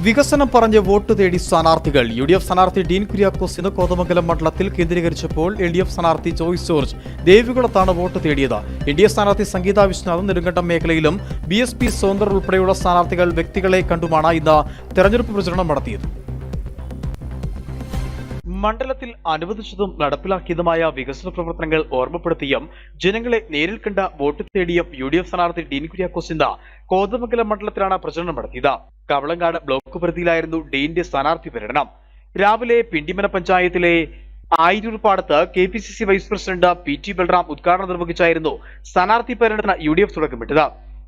വികസനം പറഞ്ഞ് വോട്ട് തേടി സ്ഥാനാർത്ഥികൾ. UDF സ്ഥാനാർത്ഥി ഡീൻ കുര്യാക്കോസ് ഇന്ന് കോതമംഗലം മണ്ഡലത്തിൽ കേന്ദ്രീകരിച്ചപ്പോൾ LDF സ്ഥാനാർത്ഥി ജോയ്സ് ജോർജ് ദേവികുളത്താണ് വോട്ട് തേടിയത്. NDA സ്ഥാനാർത്ഥി സംഗീത വിശ്വനാഥൻ നെടുങ്കണ്ടം മേഖലയിലും BSP സ്വതന്ത്രർ ഉൾപ്പെടെയുള്ള സ്ഥാനാർത്ഥികൾ വ്യക്തികളെ കണ്ടുമാണ് ഇന്ന് തെരഞ്ഞെടുപ്പ് പ്രചരണം നടത്തിയത്. മണ്ഡലത്തിൽ അനുവദിച്ചതും നടപ്പിലാക്കിയതുമായ വികസന പ്രവർത്തനങ്ങൾ ഓർമ്മപ്പെടുത്തിയും ജനങ്ങളെ നേരിൽ കണ്ട വോട്ട് തേടിയും UDF സ്ഥാനാർത്ഥി ഡീൻ കുര്യാക്കോസ് ഇന്ന് കോതമംഗലം മണ്ഡലത്തിലാണ് പ്രചരണം നടത്തിയത്. കവളങ്ങാട് ബ്ലോക്ക് പരിധിയിലായിരുന്നു ഡീന്റെ സ്ഥാനാർത്ഥി പര്യടനം. രാവിലെ പിണ്ടിമന പഞ്ചായത്തിലെ ആയിരൂർപ്പാടത്ത് KPCC vice president PT Balram ഉദ്ഘാടനം നിർവഹിച്ചായിരുന്നു സ്ഥാനാർത്ഥി പര്യടനത്തിന് UDF തുടക്കമിട്ടത്.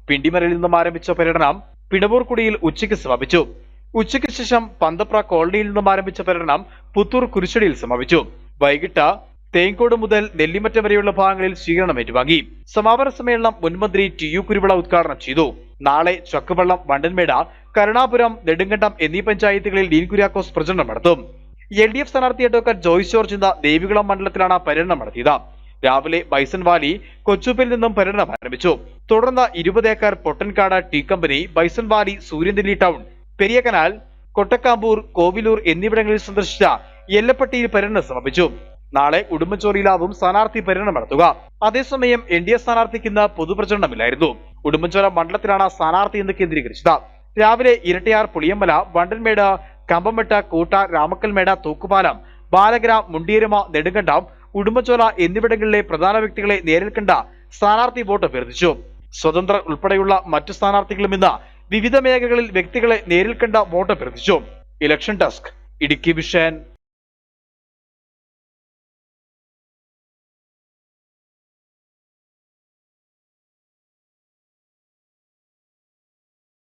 പിണ്ടിമനയിൽ നിന്നും ആരംഭിച്ച പര്യടനം പിണവൂർക്കുടിയിൽ ഉച്ചയ്ക്ക് സമാപിച്ചു. ഉച്ചയ്ക്ക് ശേഷം പന്തപ്ര കോളനിയിൽ നിന്നും ആരംഭിച്ച പര്യടനം പുത്തൂർ കുരിശടിയിൽ സമാപിച്ചു. വൈകിട്ട് തേങ്കോട് മുതൽ നെല്ലിമറ്റം വരെയുള്ള ഭാഗങ്ങളിൽ സ്വീകരണം ഏറ്റുവാങ്ങി. സമാപന സമ്മേളനം മുൻമന്ത്രി TU കുരുവിള ഉദ്ഘാടനം ചെയ്തു. നാളെ ചക്കുവള്ളം, വണ്ടൻമേട്, കരുണാപുരം, നെടുങ്കണ്ടം എന്നീ പഞ്ചായത്തുകളിൽ ഡീൻ കുര്യാക്കോസ് പ്രചരണം നടത്തും. LDF സ്ഥാനാർത്ഥി അഡ്വക്കേറ്റ് ജോയ്സ് ജോർജ് ഇന്ന് ദേവികുളം മണ്ഡലത്തിലാണ് പര്യടനം നടത്തിയത്. രാവിലെ ബൈസൺ വാലി, കൊച്ചുപ്പിൽ നിന്നും പര്യടനം ആരംഭിച്ചു. തുടർന്ന് 20 acre Pottankad tea company, bison valley, Suryanelli town, Periya Kanal, Kottakamboor, Kovilur എന്നിവിടങ്ങളിൽ സന്ദർശിച്ച എല്ലപ്പട്ടിയിൽ പര്യടനം സമാപിച്ചു. നാളെ ഉടുമ്പൻചോലയിലാവും സ്ഥാനാർത്ഥി പര്യടനം നടത്തുക. അതേസമയം NDA സ്ഥാനാർത്ഥിക്ക് ഇന്ന് പൊതുപ്രചരണമില്ലായിരുന്നു. ഉടുമ്പൻചോല മണ്ഡലത്തിലാണ് സ്ഥാനാർത്ഥി ഇന്ന് കേന്ദ്രീകരിച്ചത്. രാവിലെ ഇരട്ടയാർ, പുളിയമ്പല, വണ്ടൻമേട്, കമ്പംമെട്ട്, കൂട്ട, രാമക്കൽമേട്, തൂക്കുപാലം, ബാലഗ്ര, മുണ്ടിയരുമ, നെടുങ്കണ്ടം, ഉടുമ്പൻചോല എന്നിവിടങ്ങളിലെ പ്രധാന വ്യക്തികളെ നേരിൽ കണ്ട സ്ഥാനാർത്ഥി വോട്ട് അഭ്യർത്ഥിച്ചു. സ്വതന്ത്രർ ഉൾപ്പെടെയുള്ള മറ്റു സ്ഥാനാർത്ഥികളും ഇന്ന് വിവിധ മേഖലകളിൽ വ്യക്തികളെ നേരിൽ കണ്ട വോട്ട് അഭ്യർത്ഥിച്ചു. Election desk, Idukki vision.